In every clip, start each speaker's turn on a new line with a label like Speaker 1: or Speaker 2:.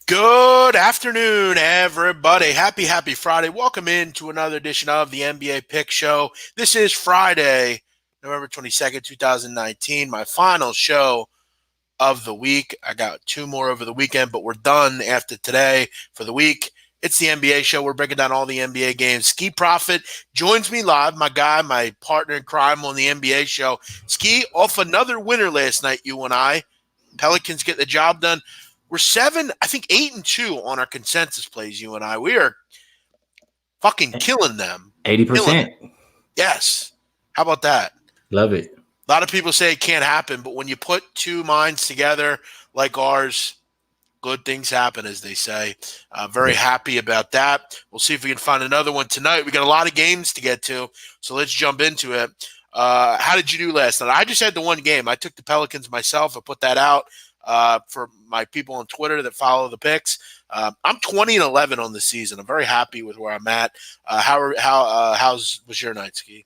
Speaker 1: Good afternoon, everybody. Happy Friday. Welcome in to another edition of the NBA Pick Show. This is Friday, November 22nd, 2019, my final show of the week. I got two more over the weekend, but we're done after today for the week. It's the NBA show. We're breaking down all the NBA games. Skee Profit joins me live, my guy, my partner in crime on the NBA show. Skee, off another winner last night, you and I. Pelicans get the job done. We're 8-2 on our consensus plays, you and I. We are fucking killing them.
Speaker 2: 80%.
Speaker 1: Yes. How about that?
Speaker 2: Love it.
Speaker 1: A lot of people say it can't happen, but when you put two minds together like ours, good things happen, as they say. Very happy about that. We'll see if we can find another one tonight. We got a lot of games to get to, so let's jump into it. How did you do last night? I just had the one game. I took the Pelicans myself. I put that out for my people on Twitter that follow the picks. I'm 20-11 on the season. I'm very happy with where I'm at. How's was your night, Skee?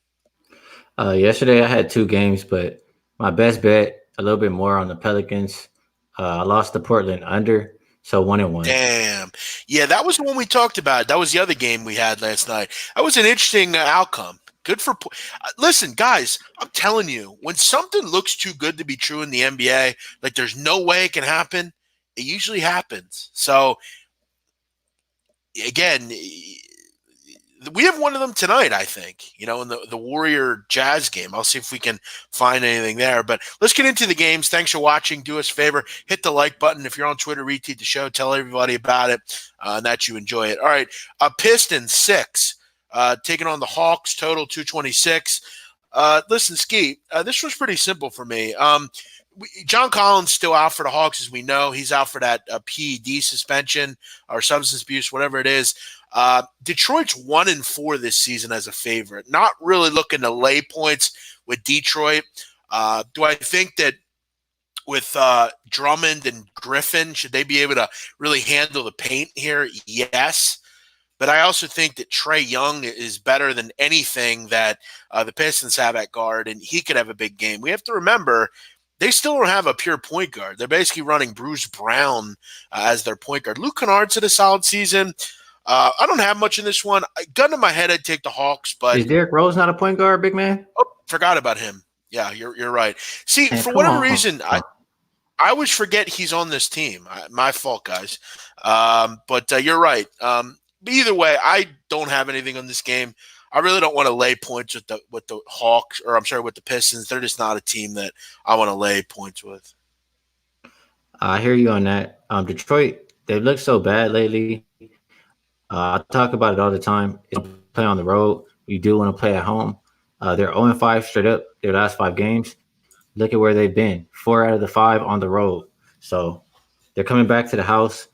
Speaker 2: Yesterday I had two games, but my best bet a little bit more on the Pelicans. I lost to Portland under, so 1-1.
Speaker 1: Damn. Yeah, that was the one we talked about. That was the other game we had last night. That was an interesting outcome. Good for listen, guys, I'm telling you, when something looks too good to be true in the NBA, like there's no way it can happen, it usually happens. So, again, we have one of them tonight, I think, in the Warrior Jazz game. I'll see if we can find anything there. But let's get into the games. Thanks for watching. Do us a favor. Hit the like button. If you're on Twitter, retweet the show. Tell everybody about it and that you enjoy it. All right, Pistons 6. Taking on the Hawks, total 226. Listen, Skee, this was pretty simple for me. John Collins still out for the Hawks, as we know. He's out for that PED suspension or substance abuse, whatever it is. Detroit's 1-4 this season as a favorite. Not really looking to lay points with Detroit. Do I think that with Drummond and Griffin, should they be able to really handle the paint here? Yes. But I also think that Trae Young is better than anything that the Pistons have at guard, and he could have a big game. We have to remember they still don't have a pure point guard. They're basically running Bruce Brown as their point guard. Luke Kennard's had a solid season. I don't have much in this one. Gun to my head, I'd take the Hawks. But
Speaker 2: is Derrick Rose not a point guard, big man?
Speaker 1: Oh, forgot about him. Yeah, you're right. See, man, for whatever reason, I always forget he's on this team. My fault, guys. But you're right. But either way, I don't have anything on this game. I really don't want to lay points with the Hawks, or I'm sorry, with the Pistons. They're just not a team that I want to lay points with.
Speaker 2: I hear you on that. Detroit, they've looked so bad lately. I talk about it all the time. Play on the road. You do want to play at home. They're 0-5 straight up their last 5 games. Look at where they've been. 4 out of the 5 on the road. So they're coming back to the house.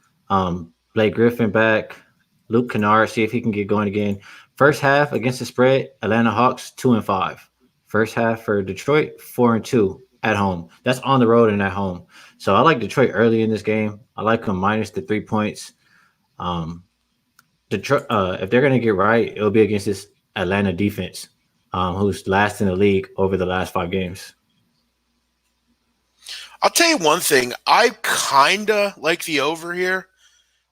Speaker 2: Blake Griffin back. Luke Kennard, see if he can get going again. First half against the spread, Atlanta Hawks 2-5. First half for Detroit, 4-2 at home. That's on the road and at home. So I like Detroit early in this game. I like them minus the 3 points. Detroit, if they're going to get right, it'll be against this Atlanta defense, who's last in the league over the last 5 games.
Speaker 1: I'll tell you one thing. I kind of like the over here.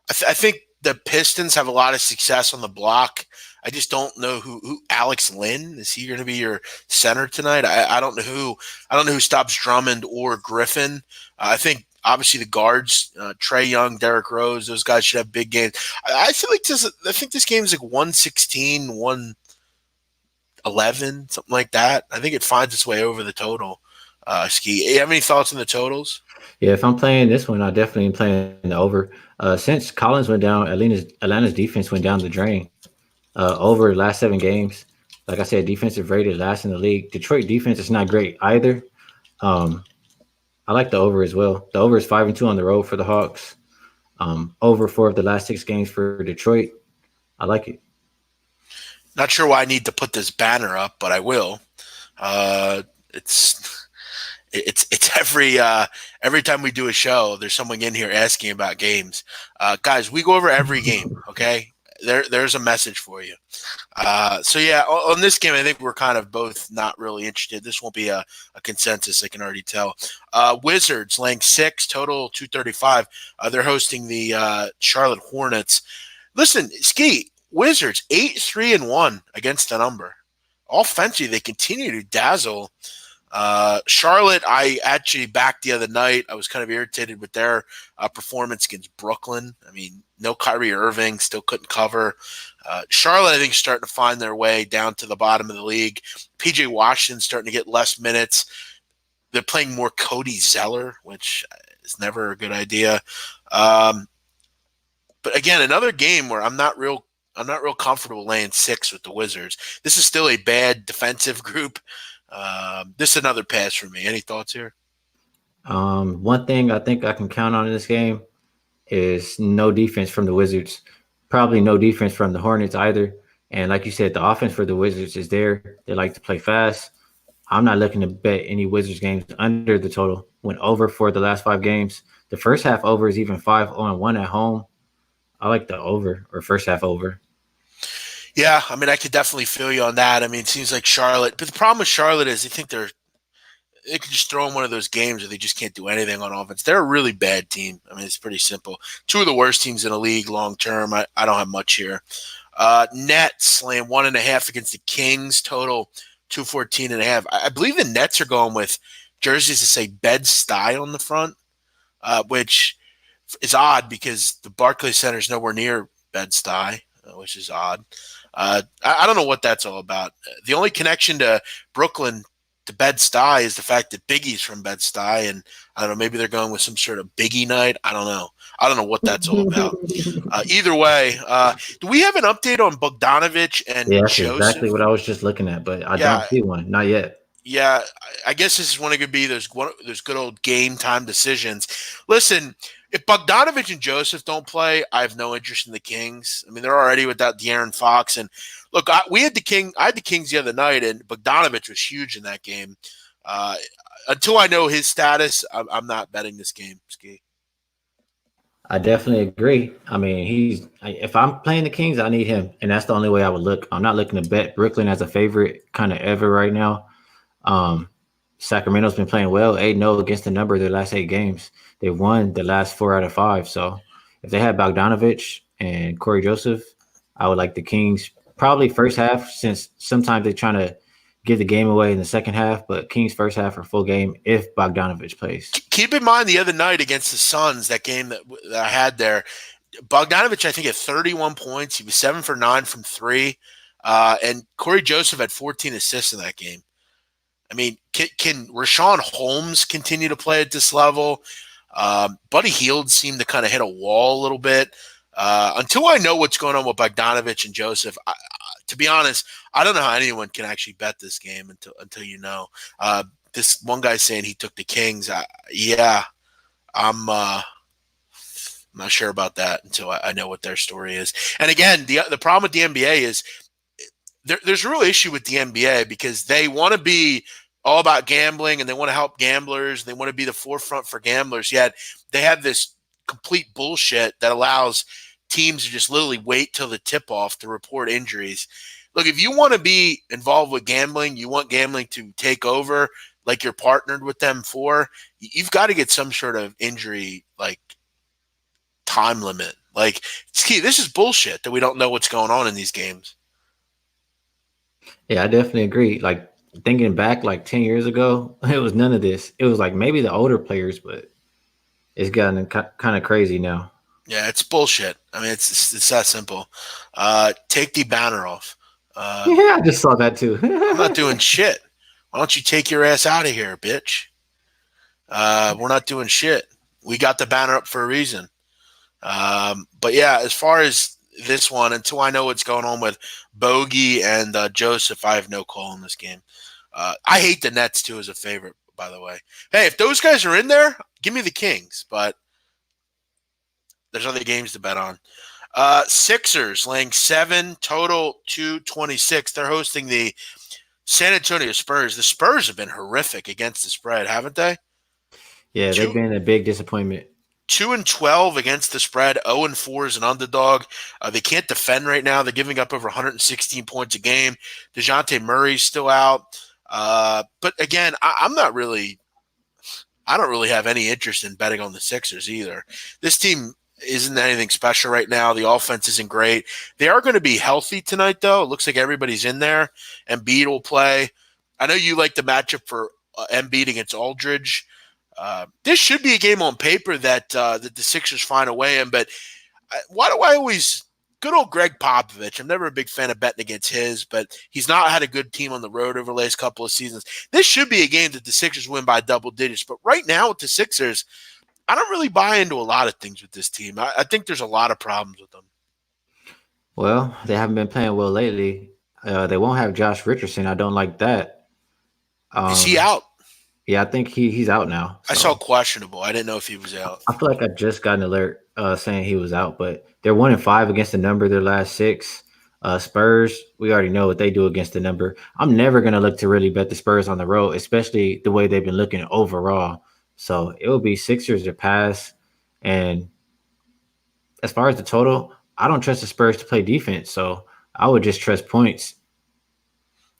Speaker 1: I think the Pistons have a lot of success on the block. I just don't know who Alex Lynn, is he going to be your center tonight? I don't know who stops Drummond or Griffin. I think obviously the guards, Trae Young, Derrick Rose, those guys should have big games. I think this game is like 116, 111, something like that. I think it finds its way over the total. Skee, you have any thoughts on the totals?
Speaker 2: Yeah, if I'm playing this one, I definitely am playing the over. Since Collins went down, Atlanta's defense went down the drain. Over the last 7 games, like I said, defensive rated last in the league. Detroit defense is not great either. I like the over as well. The over is 5-2 on the road for the Hawks. Over 4 of the last 6 games for Detroit. I like it.
Speaker 1: Not sure why I need to put this banner up, but I will. It's every time we do a show, there's someone in here asking about games. Guys, we go over every game, okay? there's a message for you. So yeah, on this game, I think we're kind of both not really interested. This won't be a consensus. I can already tell. Wizards laying 6, total 235. They're hosting the Charlotte Hornets. Listen, Skee, Wizards 8-3-1 against the number. Offensively, they continue to dazzle. Charlotte, I actually backed the other night. I was kind of irritated with their performance against Brooklyn. I mean, no Kyrie Irving, still couldn't cover. Charlotte, I think, is starting to find their way down to the bottom of the league. PJ Washington's starting to get less minutes. They're playing more Cody Zeller, which is never a good idea. But again, another game where I'm not real comfortable laying 6 with the Wizards. This is still a bad defensive group. This is another pass for me. Any thoughts here?
Speaker 2: One thing I think I can count on in this game is no defense from the Wizards. Probably no defense from the Hornets either. And like you said, the offense for the Wizards is there. They like to play fast. I'm not looking to bet any Wizards games under the total. Went over for the last 5 games. The first half over is even 5-1 at home. I like the over or first half over.
Speaker 1: Yeah, I mean, I could definitely feel you on that. I mean, it seems like Charlotte, but the problem with Charlotte is they could just throw in one of those games where they just can't do anything on offense. They're a really bad team. I mean, it's pretty simple. 2 of the worst teams in the league long term. I don't have much here. Nets laying 1.5 against the Kings, total 214.5. I believe the Nets are going with jerseys that say Bed-Stuy on the front, which is odd because the Barclays Center is nowhere near Bed-Stuy, which is odd. I don't know what that's all about. The only connection to Brooklyn to Bed-Stuy is the fact that Biggie's from Bed-Stuy, and I don't know, maybe they're going with some sort of Biggie night. I don't know what that's all about. Either way, do we have an update on Bogdanovich and
Speaker 2: Yeah, that's exactly
Speaker 1: Joseph?
Speaker 2: what I was just looking at, but I
Speaker 1: Yeah,
Speaker 2: don't see one. Not yet.
Speaker 1: yeah. I guess this is one of going to be those good old game time decisions. Listen, if Bogdanovich and Joseph don't play, I have no interest in the Kings. I mean, they're already without De'Aaron Fox, and look, I had the Kings the other night, and Bogdanovich was huge in that game. Uh, until I know his status, I'm not betting this game, Ski.
Speaker 2: I definitely agree. I mean, if I'm playing the Kings, I need him, and that's the only way I would look. I'm not looking to bet Brooklyn as a favorite kind of ever right now. Um, Sacramento's been playing well, 8-0 against the number of their last 8 games. They won the last 4 out of 5. So if they had Bogdanovich and Corey Joseph, I would like the Kings probably first half, since sometimes they're trying to give the game away in the second half, but Kings first half or full game if Bogdanovich plays.
Speaker 1: Keep in mind the other night against the Suns, that game that I had there, Bogdanovich, I think, had 31 points. He was 7 for 9 from 3. And Corey Joseph had 14 assists in that game. I mean, can Rashawn Holmes continue to play at this level? Buddy Hield seemed to kind of hit a wall a little bit. Until I know what's going on with Bogdanovich and Joseph, to be honest, I don't know how anyone can actually bet this game until you know. This one guy saying he took the Kings. I'm not sure about that until I know what their story is. And again, the problem with the NBA is there's a real issue with the NBA because they want to be all about gambling and they want to help gamblers. They want to be the forefront for gamblers. Yet they have this complete bullshit that allows teams to just literally wait till the tip off to report injuries. Look, if you want to be involved with gambling, you want gambling to take over like you're partnered with them for, you've got to get some sort of injury like time limit. Like, this is bullshit that we don't know what's going on in these games.
Speaker 2: Yeah, I definitely agree. Like thinking back like 10 years ago, it was none of this. It was like maybe the older players, but it's gotten kind of crazy now.
Speaker 1: Yeah, it's bullshit. I mean, it's that simple. Take the banner off.
Speaker 2: Yeah, I just saw that too.
Speaker 1: I'm not doing shit. Why don't you take your ass out of here, bitch? We're not doing shit. We got the banner up for a reason. But yeah, as far as this one, until I know what's going on with Bogey and Joseph, I have no call in this game. I hate the Nets too as a favorite, by the way. Hey, if those guys are in there, give me the Kings. But there's other games to bet on. Sixers laying 7, total 226. They're hosting the San Antonio Spurs. The Spurs have been horrific against the spread, haven't they?
Speaker 2: Yeah, they've been a big disappointment.
Speaker 1: 2-12 against the spread, 0-4 as an underdog. They can't defend right now. They're giving up over 116 points a game. DeJounte Murray's still out. But again, I don't really have any interest in betting on the Sixers either. This team isn't anything special right now. The offense isn't great. They are going to be healthy tonight, though. It looks like everybody's in there. Embiid will play. I know you like the matchup for Embiid against Aldridge. This should be a game on paper that the Sixers find a way in, but why do I always – good old Greg Popovich. I'm never a big fan of betting against his, but he's not had a good team on the road over the last couple of seasons. This should be a game that the Sixers win by double digits, but right now with the Sixers, I don't really buy into a lot of things with this team. I think there's a lot of problems with them.
Speaker 2: Well, they haven't been playing well lately. They won't have Josh Richardson. I don't like that.
Speaker 1: Is he out?
Speaker 2: Yeah, I think he's out now.
Speaker 1: So. I saw questionable. I didn't know if he was out.
Speaker 2: I feel like I just got an alert saying he was out, but they're 1-5 against the number their last 6. Spurs, we already know what they do against the number. I'm never going to look to really bet the Spurs on the road, especially the way they've been looking overall. So it will be Sixers or pass. And as far as the total, I don't trust the Spurs to play defense, so I would just trust points.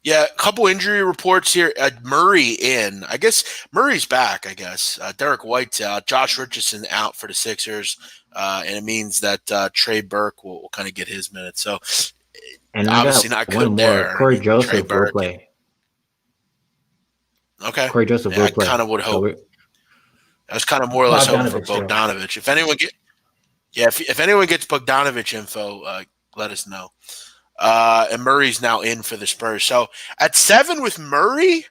Speaker 1: Yeah, a couple injury reports here. Murray in. I guess Murray's back, I guess. Derek White's out. Josh Richardson out for the Sixers. And it means that Trey Burke will kind of get his minutes. So,
Speaker 2: and
Speaker 1: obviously not good there.
Speaker 2: Corey Joseph will play.
Speaker 1: Okay.
Speaker 2: Corey Joseph will play.
Speaker 1: I kind of would hope. I was kind of more or less hoping for Bogdanovich. If anyone if anyone gets Bogdanovich info, let us know. And Murray's now in for the Spurs. So at 7 with Murray,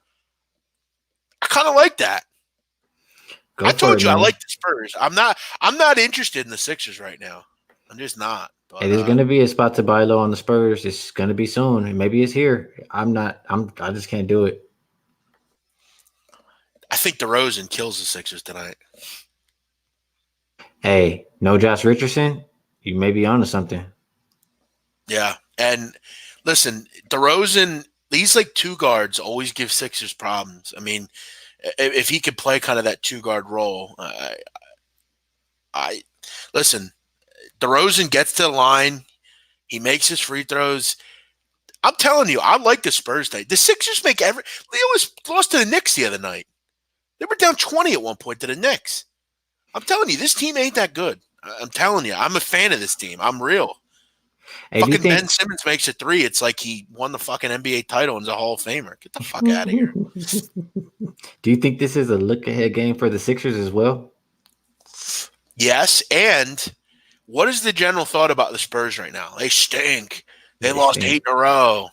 Speaker 1: I kind of like that. I told you I like the Spurs. I'm not interested in the Sixers right now. I'm just not. But,
Speaker 2: there's going to be a spot to buy low on the Spurs. It's going to be soon, and maybe it's here. I just can't do it.
Speaker 1: I think DeRozan kills the Sixers tonight.
Speaker 2: Hey, no Josh Richardson, you may be onto something.
Speaker 1: Yeah. And listen, DeRozan, these like 2 guards always give Sixers problems. I mean, if he could play kind of that 2-guard role, listen, DeRozan gets to the line. He makes his free throws. I'm telling you, I like the Spurs tonight. The Sixers make they almost lost to the Knicks the other night. They were down 20 at one point to the Knicks. I'm telling you, this team ain't that good. I'm telling you, I'm a fan of this team. I'm real. Hey, fucking Ben Simmons makes a 3. It's like he won the fucking NBA title and is a Hall of Famer. Get the fuck out of here.
Speaker 2: Do you think this is a look-ahead game for the Sixers as well?
Speaker 1: Yes, and what is the general thought about the Spurs right now? They stink. They lost 8 in a row.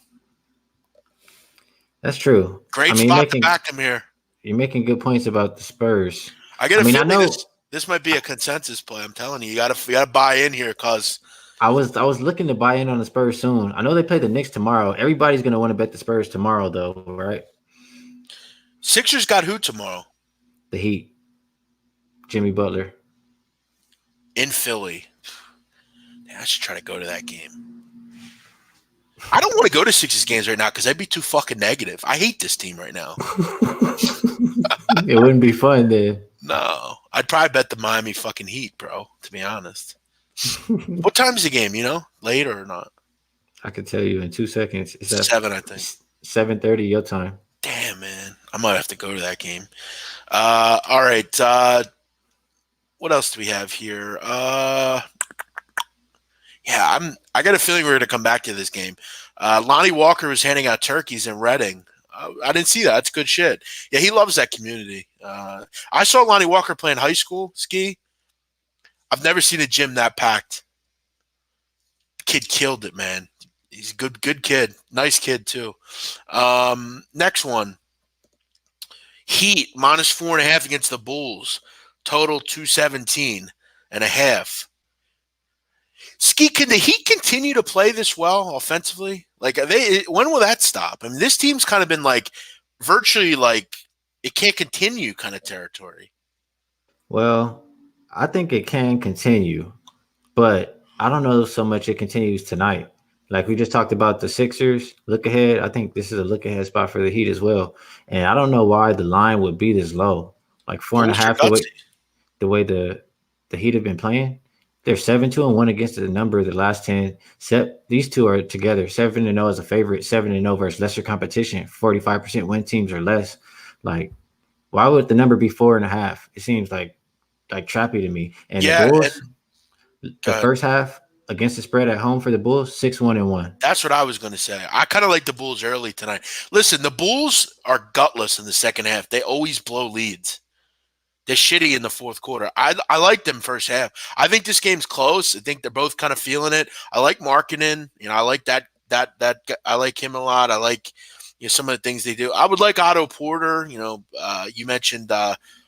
Speaker 2: That's true.
Speaker 1: Great spot to back them here.
Speaker 2: You're making good points about the Spurs.
Speaker 1: I get a feeling this might be a consensus play. I'm telling you, you gotta buy in here because
Speaker 2: I was looking to buy in on the Spurs soon. I know they play the Knicks tomorrow. Everybody's gonna want to bet the Spurs tomorrow, though, right?
Speaker 1: Sixers got who tomorrow?
Speaker 2: The Heat. Jimmy Butler.
Speaker 1: In Philly. Yeah, I should try to go to that game. I don't want to go to Sixers games right now because I'd be too fucking negative. I hate this team right now.
Speaker 2: It wouldn't be fun then.
Speaker 1: No. I'd probably bet the Miami fucking Heat, bro, to be honest. What time's the game, you know? Late or not?
Speaker 2: I can tell you in 2 seconds. It's
Speaker 1: 7, I think.
Speaker 2: 7:30 your time.
Speaker 1: Damn, man. I might have to go to that game. All right. What else do we have here? Yeah, I got a feeling we're going to come back to this game. Lonnie Walker was handing out turkeys in Reading. I didn't see that. That's good shit. Yeah, he loves that community. I saw Lonnie Walker play in high school, Skee. I've never seen a gym that packed. Kid killed it, man. He's a good kid. Nice kid, too. Next one. Heat, -4.5 against the Bulls. Total 217.5. Skee, can the Heat continue to play this well offensively? Like, when will that stop? I mean, this team's kind of been like virtually like it can't continue kind of territory.
Speaker 2: Well, I think it can continue, but I don't know so much it continues tonight. Like we just talked about the Sixers look ahead. I think this is a look ahead spot for the Heat as well. And I don't know why the line would be this low, like 4.5. The way the the Heat have been playing. They're 7-2-1 against the number of the last 10. These two are together 7-0 as a favorite, 7-0 versus lesser competition, 45% win teams or less. Like, why would the number be 4.5? It seems like trappy to me. And the
Speaker 1: Yeah, and
Speaker 2: Bulls,
Speaker 1: go
Speaker 2: the
Speaker 1: ahead.
Speaker 2: first half against the spread at home for the Bulls, 6-1-1.
Speaker 1: That's what I was going to say. I kind of like the Bulls early tonight. Listen, the Bulls are gutless in the second half. They always blow leads. They're shitty in the fourth quarter. I like them first half. I think this game's close. I think they're both kind of feeling it. I like Markkinen. I like that. I like him a lot. I like some of the things they do. I would like Otto Porter. You mentioned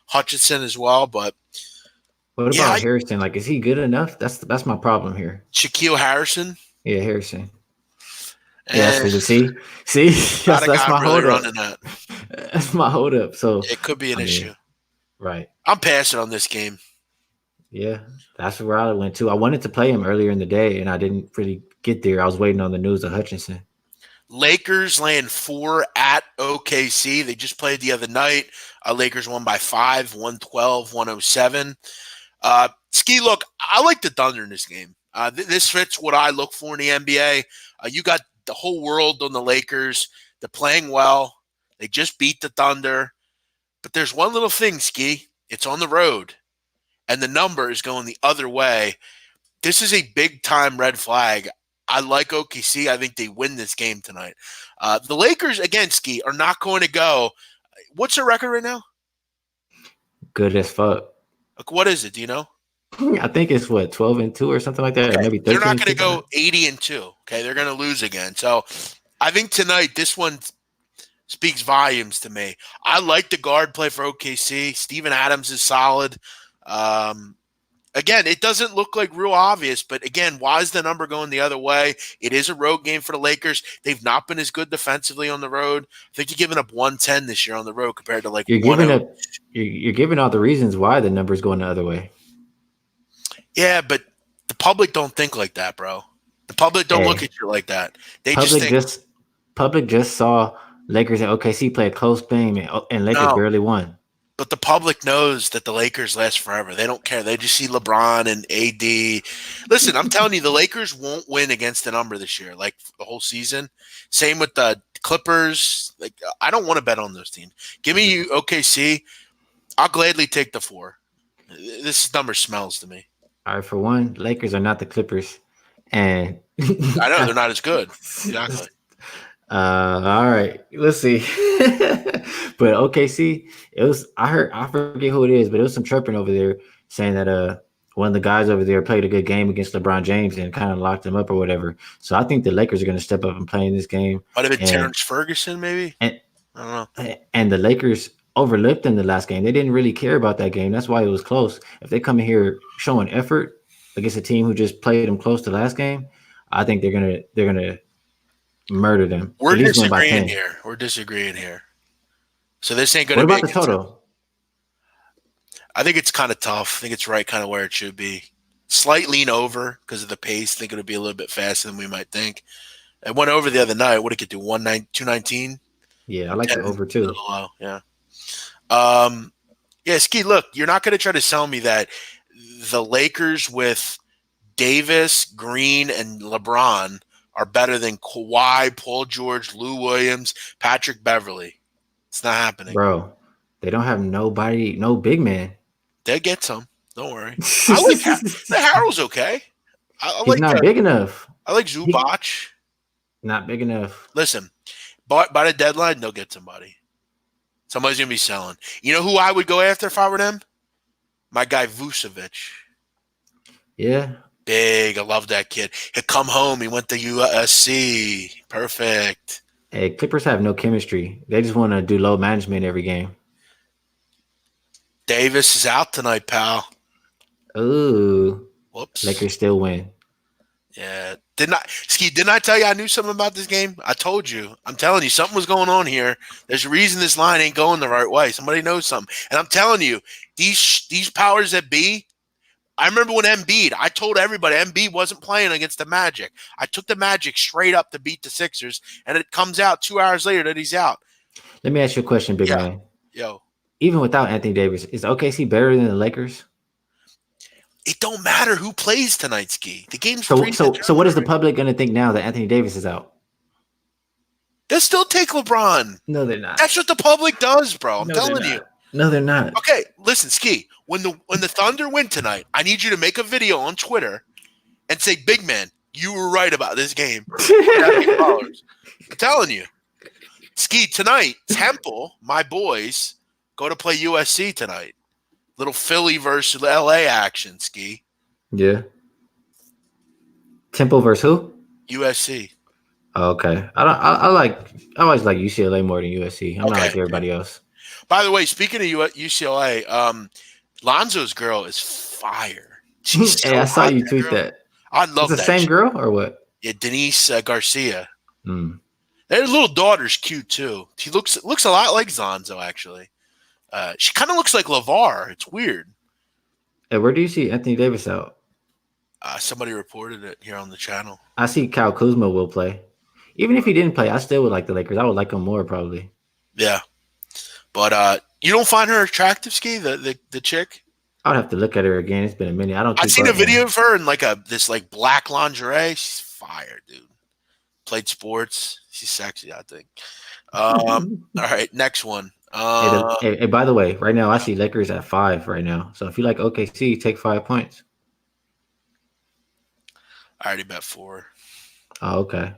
Speaker 1: Hutchinson as well, but
Speaker 2: What
Speaker 1: yeah,
Speaker 2: about Harrison? Like, is he good enough? That's my problem here.
Speaker 1: Shaquille Harrison.
Speaker 2: Yeah, Harrison. Yeah,
Speaker 1: Eh,
Speaker 2: see,
Speaker 1: not a
Speaker 2: that's
Speaker 1: guy
Speaker 2: my
Speaker 1: really
Speaker 2: hold up.
Speaker 1: running that.
Speaker 2: That's my hold up. So,
Speaker 1: It could be an
Speaker 2: I
Speaker 1: issue.
Speaker 2: mean, right.
Speaker 1: I'm passing on this game.
Speaker 2: Yeah, that's where I went to. I wanted to play him earlier in the day, and I didn't really get there. I was waiting on the news of Hutchinson.
Speaker 1: Lakers laying 4 at OKC. They just played the other night. Lakers won by 5, 112-107. Skee, look, I like the Thunder in this game. This fits what I look for in the NBA. You got the whole world on the Lakers. They're playing well. They just beat the Thunder. But there's one little thing, Skee. It's on the road. And the number is going the other way. This is a big-time red flag. I like OKC. I think they win this game tonight. The Lakers, again, Skee, are not going to go. What's their record right now?
Speaker 2: Good as fuck.
Speaker 1: Like, what is it? Do you know?
Speaker 2: I think it's 12-2 or something like that,
Speaker 1: Okay.
Speaker 2: or maybe 13.
Speaker 1: They're not going to go 80-2. Okay, they're going to lose again. So I think tonight this one speaks volumes to me. I like the guard play for OKC. Steven Adams is solid. Again, it doesn't look like real obvious, but again, why is the number going the other way? It is a road game for the Lakers. They've not been as good defensively on the road. I think you're giving up 110 this year on the road compared to like
Speaker 2: you're giving out the reasons why the number's going the other way.
Speaker 1: Yeah, but the public don't think like that, bro. The public don't look at you like that. They
Speaker 2: public just saw Lakers and OKC play a close game, and Lakers barely won.
Speaker 1: But the public knows that the Lakers last forever. They don't care. They just see LeBron and AD. Listen, I'm telling you, the Lakers won't win against the number this year, like the whole season. Same with the Clippers. Like, I don't want to bet on those teams. Give me OKC. I'll gladly take the 4. This number smells to me.
Speaker 2: All right, for one, Lakers are not the Clippers, and
Speaker 1: I know they're not as good. Exactly.
Speaker 2: All right, let's see. But OKC, I forget who it is, but it was some chirping over there saying that one of the guys over there played a good game against LeBron James and kind of locked him up or whatever. So I think the Lakers are going to step up and play in this game.
Speaker 1: Might have been Terrence Ferguson, maybe.
Speaker 2: I
Speaker 1: don't know.
Speaker 2: And the Lakers overlooked them the last game. They didn't really care about that game. That's why it was close. If they come in here showing effort against a team who just played them close the last game, I think they're gonna murder them.
Speaker 1: We're disagreeing here. We're disagreeing here. So this ain't going to be.
Speaker 2: What about the total?
Speaker 1: I think it's kind of tough. I think it's right kind of where it should be. Slight lean over because of the pace. I think it'll be a little bit faster than we might think. It went over the other night. What did it get to? 219?
Speaker 2: Yeah, I like the over too.
Speaker 1: Low. Yeah. Yeah, Skee, look, you're not going to try to sell me that the Lakers with Davis, Green, and LeBron are better than Kawhi, Paul George, Lou Williams, Patrick Beverly. It's not happening.
Speaker 2: Bro, they don't have nobody, no big man.
Speaker 1: They'll get some. Don't worry. I like the Harold's okay.
Speaker 2: He's not big enough.
Speaker 1: I like Zubac.
Speaker 2: Not big enough.
Speaker 1: Listen, by the deadline, they'll get somebody. Somebody's going to be selling. You know who I would go after if I were them? My guy Vucevic.
Speaker 2: Yeah.
Speaker 1: Big. I love that kid. He'll come home. He went to USC. Perfect.
Speaker 2: Hey, Clippers have no chemistry. They just want to do low management every game.
Speaker 1: Davis is out tonight, pal.
Speaker 2: Ooh.
Speaker 1: Whoops.
Speaker 2: Lakers still win.
Speaker 1: Yeah. Didn't I tell you I knew something about this game? I told you. I'm telling you, something was going on here. There's a reason this line ain't going the right way. Somebody knows something. And I'm telling you, these powers that be, I remember when I told everybody Embiid wasn't playing against the Magic. I took the Magic straight up to beat the Sixers, and it comes out 2 hours later that he's out.
Speaker 2: Let me ask you a question, big man.
Speaker 1: Yo.
Speaker 2: Even without Anthony Davis, is OKC better than the Lakers?
Speaker 1: It don't matter who plays tonight, Ski. The game's
Speaker 2: So what
Speaker 1: predetermined.
Speaker 2: is the public going to think now that Anthony Davis is out?
Speaker 1: They'll still take LeBron.
Speaker 2: No, they're not.
Speaker 1: That's what the public does, bro. I'm
Speaker 2: No, they're
Speaker 1: telling you.
Speaker 2: not. No, they're not.
Speaker 1: Okay, listen, Ski. When the Thunder win tonight, I need you to make a video on Twitter and say, "Big man, you were right about this game." I'm telling you, Ski, tonight, Temple, my boys, go to play USC tonight. Little Philly versus LA action, Ski.
Speaker 2: Yeah. Temple versus who?
Speaker 1: USC.
Speaker 2: Oh, okay. I always like UCLA more than USC. I'm not
Speaker 1: Okay.
Speaker 2: like everybody else.
Speaker 1: By the way, speaking of UCLA, Lonzo's girl is fire. She's
Speaker 2: Hey,
Speaker 1: so
Speaker 2: I saw
Speaker 1: hot,
Speaker 2: you
Speaker 1: that
Speaker 2: tweet
Speaker 1: girl.
Speaker 2: that.
Speaker 1: I love
Speaker 2: It's the
Speaker 1: that.
Speaker 2: same
Speaker 1: chick.
Speaker 2: girl or what?
Speaker 1: Yeah, Denise Garcia.
Speaker 2: Mm.
Speaker 1: Their little daughter's cute too. She looks a lot like Zonzo actually. She kind of looks like LeVar. It's weird.
Speaker 2: Hey, where do you see Anthony Davis out?
Speaker 1: Somebody reported it here on the channel.
Speaker 2: I see Kyle Kuzma will play. Even if he didn't play, I still would like the Lakers. I would like him more probably.
Speaker 1: Yeah, but you don't find her attractive, Ski? The chick?
Speaker 2: I would have to look at her again. It's been a minute. I don't.
Speaker 1: I
Speaker 2: keep
Speaker 1: seen a
Speaker 2: up,
Speaker 1: video
Speaker 2: man.
Speaker 1: of her in this black lingerie. She's fire, dude. Played sports. She's sexy, I think. All right, next one.
Speaker 2: Hey, by the way, right now I see Lakers at 5 right now. So if you like OKC, take 5 points.
Speaker 1: I already bet 4.
Speaker 2: Oh, okay.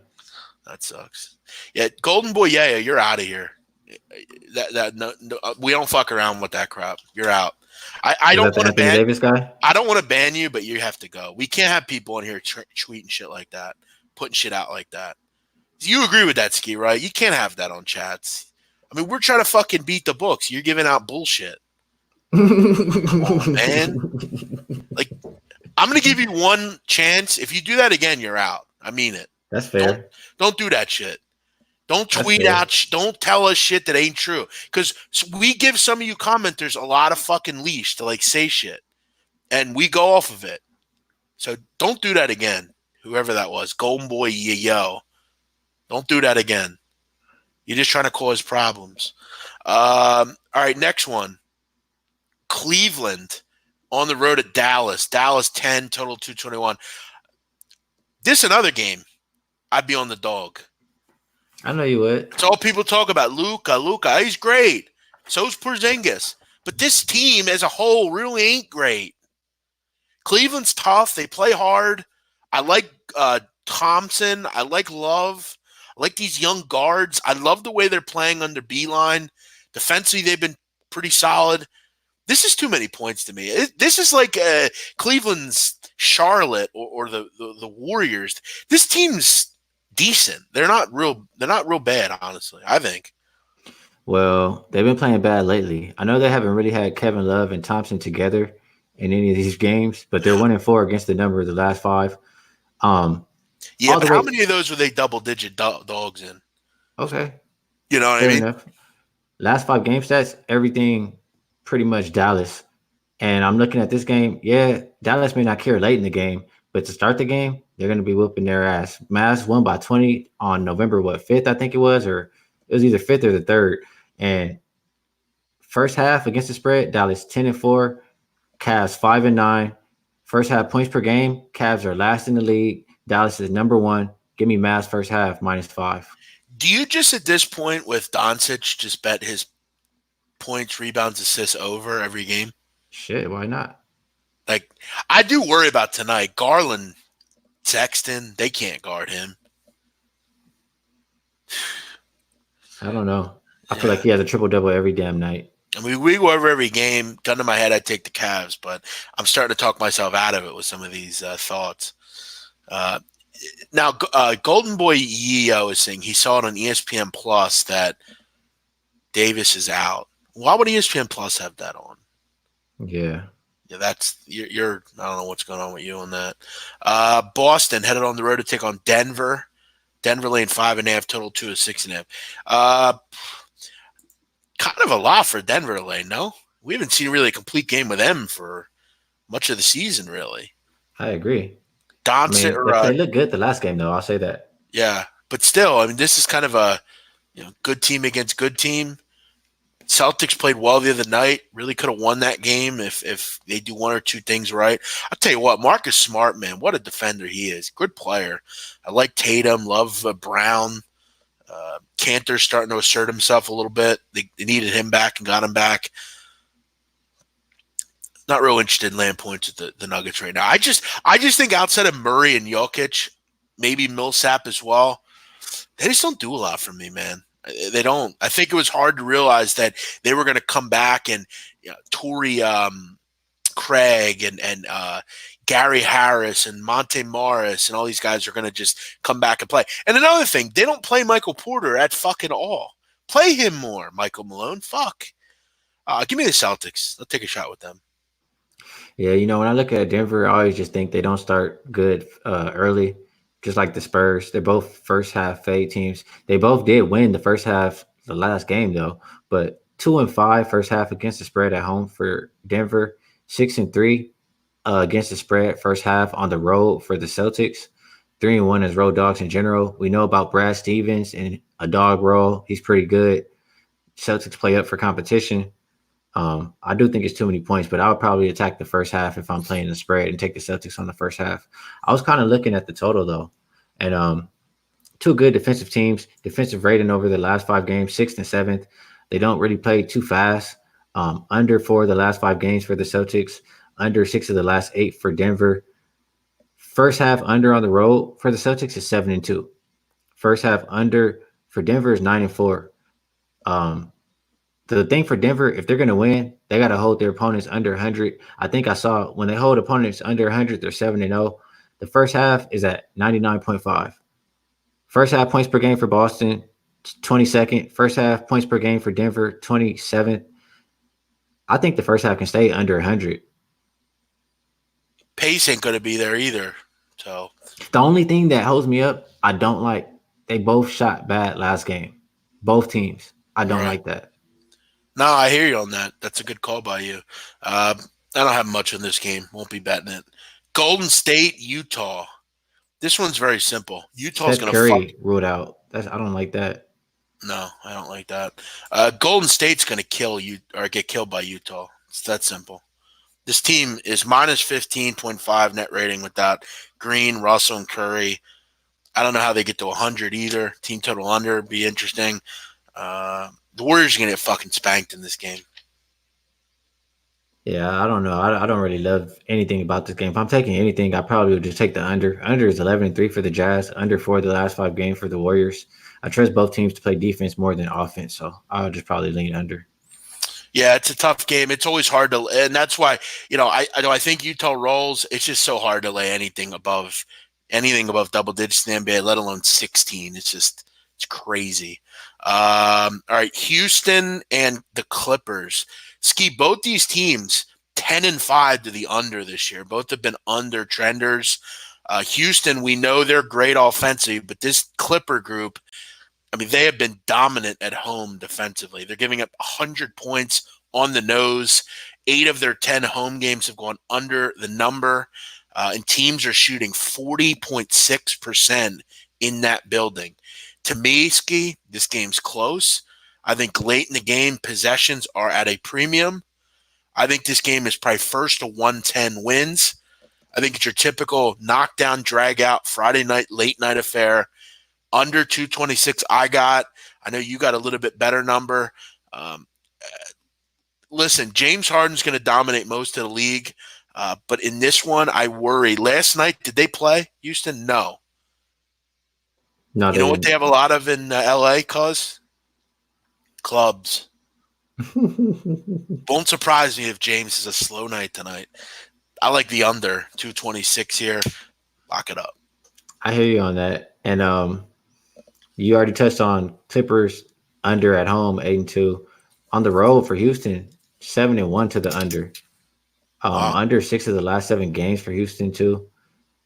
Speaker 1: That sucks. Yeah, Golden Boy, yeah, you're out of here. No, we don't fuck around with that crap. You're out. I
Speaker 2: Is
Speaker 1: don't
Speaker 2: that the
Speaker 1: want to
Speaker 2: Anthony
Speaker 1: ban.
Speaker 2: Davis guy?
Speaker 1: I don't want to ban you, but you have to go. We can't have people on here tweeting shit like that, putting shit out like that. You agree with that, Ski, right? You can't have that on chats. I mean, we're trying to fucking beat the books. You're giving out bullshit. Oh, man. Like, I'm going to give you one chance. If you do that again, you're out. I mean it.
Speaker 2: That's fair.
Speaker 1: Don't do that shit. Don't tweet out. Don't tell us shit that ain't true. Because we give some of you commenters a lot of fucking leash to say shit. And we go off of it. So don't do that again. Whoever that was. Golden Boy, yo. Don't do that again. You're just trying to cause problems. All right, next one. Cleveland on the road at Dallas. Dallas 10, total 221. This another game. I'd be on the dog.
Speaker 2: I know you would.
Speaker 1: It's all people talk about. Luka, he's great. So's Porzingis. But this team as a whole really ain't great. Cleveland's tough. They play hard. I like Thompson. I like Love. I like these young guards. I love the way they're playing under Beeline. Defensively, they've been pretty solid. This is too many points to me. This is like Cleveland's Charlotte or the Warriors. This team's decent. They're not real bad, honestly, I think.
Speaker 2: Well, they've been playing bad lately. I know they haven't really had Kevin Love and Thompson together in any of these games, but they're 1-4 against the number of the last 5.
Speaker 1: Yeah, but how many of those were they double-digit dogs in?
Speaker 2: Okay.
Speaker 1: You know what I mean?
Speaker 2: Enough. Last 5 game stats, everything pretty much Dallas. And I'm looking at this game. Yeah, Dallas may not care late in the game, but to start the game, they're going to be whooping their ass. Mavs won by 20 on November, 5th, I think it was, or it was either 5th or the 3rd. And first half against the spread, Dallas 10-4, Cavs 5-9. First half points per game, Cavs are last in the league. Dallas is number 1. Give me Mavs first half -5.
Speaker 1: Do you just at this point with Doncic just bet his points, rebounds, assists over every game?
Speaker 2: Shit, why not?
Speaker 1: Like, I do worry about tonight. Garland, Sexton, they can't guard him.
Speaker 2: I don't know. I feel like he has a triple-double every damn night.
Speaker 1: I mean, we go over every game. Gun to my head, I'd take the Cavs, but I'm starting to talk myself out of it with some of these thoughts. Now, Golden Boy Yeo is saying he saw it on ESPN Plus that Davis is out. Why would ESPN Plus have that on?
Speaker 2: Yeah.
Speaker 1: Yeah, that's you're. I don't know what's going on with you on that. Boston headed on the road to take on Denver. Denver laying 5.5, total 2 is 6.5. Kind of a lot for Denver lane. No, we haven't seen really a complete game with them for much of the season, really.
Speaker 2: I agree.
Speaker 1: Doncic,
Speaker 2: they look good the last game, though. I'll say that.
Speaker 1: Yeah, but still, I mean, this is kind of a good team against good team. Celtics played well the other night. Really could have won that game if they do one or two things right. I'll tell you what, Marcus Smart, man, what a defender he is. Good player. I like Tatum, love Brown. Cantor's starting to assert himself a little bit. They needed him back and got him back. Not real interested in laying points at the Nuggets right now. I just think outside of Murray and Jokic, maybe Millsap as well, they just don't do a lot for me, man. They don't. I think it was hard to realize that they were going to come back and Torrey Craig and Gary Harris and Monte Morris and all these guys are going to just come back and play. And another thing, they don't play Michael Porter at fucking all. Play him more, Michael Malone. Fuck. Give me the Celtics. Let's take a shot with them.
Speaker 2: Yeah, when I look at Denver, I always just think they don't start good early, just like the Spurs. They're both first half fade teams. They both did win the first half, the last game though, but 2-5 first half against the spread at home for Denver, 6-3 against the spread first half on the road for the Celtics. 3-1 as road dogs in general. We know about Brad Stevens and a dog roll. He's pretty good. Celtics play up for competition. I do think it's too many points, but I would probably attack the first half if I'm playing the spread and take the Celtics on the first half. I was kind of looking at the total though, and two good defensive teams, defensive rating over the last 5 games, 6th and 7th. They don't really play too fast. Under 4 of the last 5 games for the Celtics, under 6 of the last 8 for Denver. First half under on the road for the Celtics is 7-2. First half under for Denver is 9-4. The thing for Denver, if they're going to win, they got to hold their opponents under 100. I think I saw when they hold opponents under 100, they're 7-0. The first half is at 99.5. First half points per game for Boston, 22nd. First half points per game for Denver, 27th. I think the first half can stay under 100.
Speaker 1: Pace ain't going to be there either. So
Speaker 2: the only thing that holds me up, I don't like, they both shot bad last game. Both teams. I don't like that.
Speaker 1: No, I hear you on that. That's a good call by you. I don't have much in this game. Won't be betting it. Golden State, Utah. This one's very simple. Utah's going to fuck.
Speaker 2: Ruled out. I don't like that.
Speaker 1: No, I don't like that. Golden State's going to kill you or get killed by Utah. It's that simple. This team is minus 15.5 net rating without Green, Russell, and Curry. I don't know how they get to 100 either. Team total under be interesting. The Warriors are going to get fucking spanked in this game.
Speaker 2: Yeah, I don't know. I don't really love anything about this game. If I'm taking anything, I probably would just take the under. Under is 11-3 for the Jazz. Under 4 the last 5 games for the Warriors. I trust both teams to play defense more than offense, so I'll just probably lean under.
Speaker 1: Yeah, it's a tough game. It's always hard to, and that's why I think Utah rolls. It's just so hard to lay anything above double digits in the NBA, let alone 16. It's crazy. All right, Houston and the Clippers. Skee, both these teams 10-5 to the under this year. Both have been under trenders. Houston, we know they're great offensively, but this Clipper group, I mean, they have been dominant at home defensively. They're giving up 100 points on the nose. 8 of their 10 home games have gone under the number, and teams are shooting 40.6% in that building. To me, Skee, this game's close. I think late in the game, possessions are at a premium. I think this game is probably first to 110 wins. I think it's your typical knockdown, drag out, Friday night, late night affair. Under 226 I know you got a little bit better number. Listen, James Harden's going to dominate most of the league. But in this one, I worry. Last night, did they play Houston? No.
Speaker 2: No,
Speaker 1: you know what they have a lot of in L.A., cuz? Clubs. Won't surprise me if James is a slow night tonight. I like the under 226 here. Lock it up.
Speaker 2: I hear you on that. And you already touched on Clippers under at home, 8-2. On the road for Houston, 7-1 to the under. Wow. Under 6 of the last 7 games for Houston too.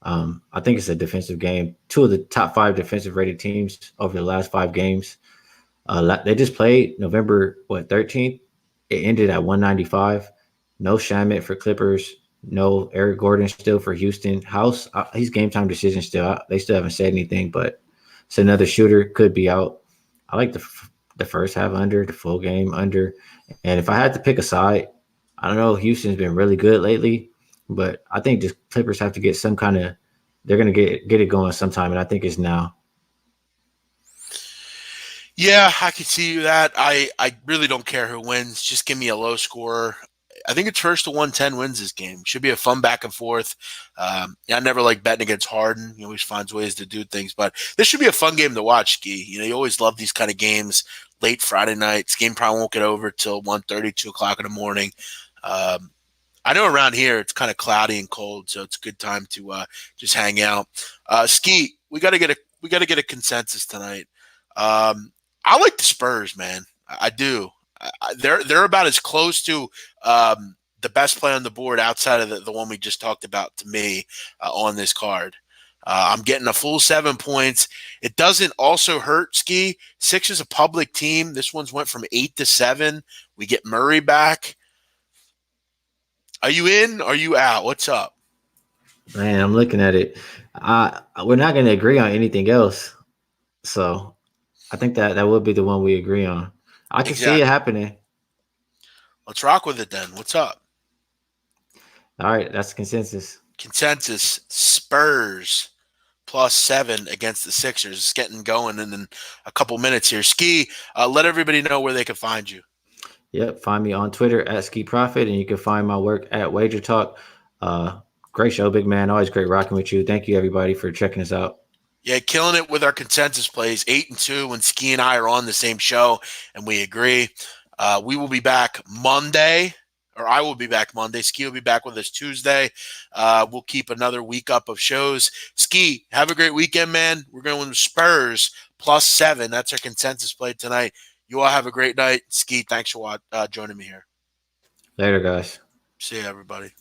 Speaker 2: I think it's a defensive game. 2 of the top 5 defensive rated teams over the last 5 games. They just played November 13th. It ended at 195. No Shamet for Clippers. No Eric Gordon still for Houston. House, he's game time decision still. They still haven't said anything, but it's another shooter, could be out. I like the the first half under, the full game under. And if I had to pick a side, I don't know. Houston's been really good lately, but I think the Clippers have to get some kind of. They're gonna get it going sometime, and I think it's now.
Speaker 1: Yeah, I could see that. I really don't care who wins. Just give me a low score. I think it's first to 110 wins this game. Should be a fun back and forth. Yeah, I never like betting against Harden. He always finds ways to do things, but this should be a fun game to watch, Ski. You always love these kind of games late Friday nights. Game probably won't get over till 1:30, 2 o'clock in the morning. Um, I know around here it's kind of cloudy and cold, so it's a good time to just hang out. Ski, we got to get a consensus tonight. Um, I like the Spurs, man. I do. They're about as close to the best play on the board outside of the one we just talked about to me on this card. I'm getting a full 7 points. It doesn't also hurt, Ski. Six is a public team. This one's went from 8 to 7. We get Murray back. Are you in? Are you out? What's up?
Speaker 2: Man, I'm looking at it. We're not gonna agree on anything else, so I think that would be the one we agree on. I can see it
Speaker 1: Exactly.
Speaker 2: happening.
Speaker 1: Let's rock with it then. What's up?
Speaker 2: All right, that's the consensus.
Speaker 1: Consensus Spurs +7 against the Sixers. It's getting going in a couple minutes here. Ski, let everybody know where they can find you.
Speaker 2: Yep, find me on Twitter at Skee Profit, and you can find my work at Wager Talk. Uh, Great show, big man. Always great rocking with you. Thank you, everybody, for checking us out.
Speaker 1: Yeah, killing it with our consensus plays 8-2 when Ski and I are on the same show and we agree. We will be back Monday, or I will be back Monday. Ski will be back with us Tuesday. We'll keep another week up of shows. Ski, have a great weekend, man. We're going with Spurs +7. That's our consensus play tonight. You all have a great night. Ski, thanks for joining me here.
Speaker 2: Later, guys.
Speaker 1: See you, everybody.